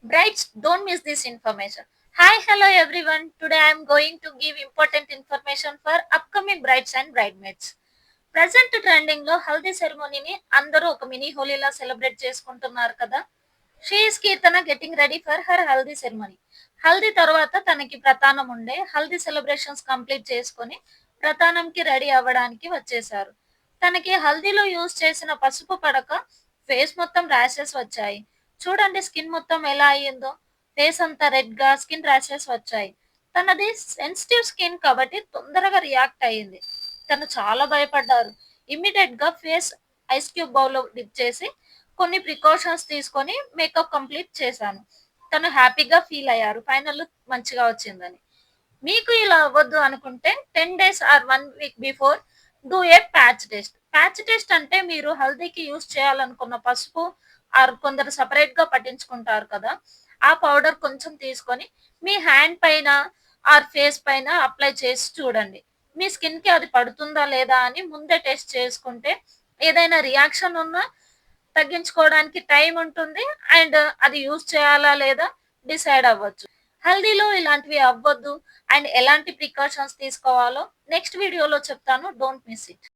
Brides, don't miss this information. Hi, hello everyone. Today I am going to give important information for upcoming brides and bridesmaids. Present trending లో హల్దీ సెరమోనీని అందరూ ఒక mini హోలీలా celebrate చేసుకుంటున్నారు కదా. She is Keerthana getting ready for her haldi ceremony. Haldi తర్వాత తనకి ప్రతానం ఉండే haldi celebrations complete చేసుకొని ప్రతానంకి ready అవ్వడానికి వచ్చేసారు. తనకి హల్దీలో యూజ్ చేసిన పసుపు పడక ఫేస్ మొత్తం ర్యాషెస్ వచ్చాయి. చూడండి స్కిన్ మొత్తం ఎలా అయ్యిందో. ఫేస్ అంతా రెడ్ గా స్కిన్ ర్యాషెస్ వచ్చాయి. తనది సెన్సిటివ్ స్కిన్ కాబట్టి తొందరగా రియాక్ట్ అయ్యింది. తను చాలా భయపడ్డారు. ఇమ్మీడియట్ గా ఫేస్ ఐస్ క్యూబ్ బౌల్ లో డిప్ చేసి కొన్ని ప్రికాషన్స్ తీసుకొని మేకప్ కంప్లీట్ చేశాను. తను హ్యాపీగా ఫీల్ అయ్యారు ఫైనల్ మంచిగా వచ్చిందని. మీకు ఇలా అవ్వద్దు అనుకుంటే 10 days or 1 week before do a patch test. Patch test అంటే మీరు హల్దీకి యూజ్ చేయాలనుకున్న పసుపు ఆర్ కొందరు సెపరేట్ గా పట్టించుకుంటారు కదా. ఆ పౌడర్ కొంచెం తీసుకొని మీ హ్యాండ్ పైన ఆర్ ఫేస్ పైన అప్లై చేసి చూడండి. మీ స్కిన్ కి అది పడుతుందా లేదా అని ముందే టెస్ట్ చేసుకుంటే ఏదైనా రియాక్షన్ ఉన్నా తగ్గించుకోవడానికి టైం ఉంటుంది. అండ్ అది యూజ్ చేయాలా లేదా డిసైడ్ అవ్వచ్చు. హల్దీలో ఇలాంటివి అవ్వద్దు అండ్ ఎలాంటి ప్రికాషన్స్ తీసుకోవాలో నెక్స్ట్ వీడియోలో చెప్తాను. Don't miss it.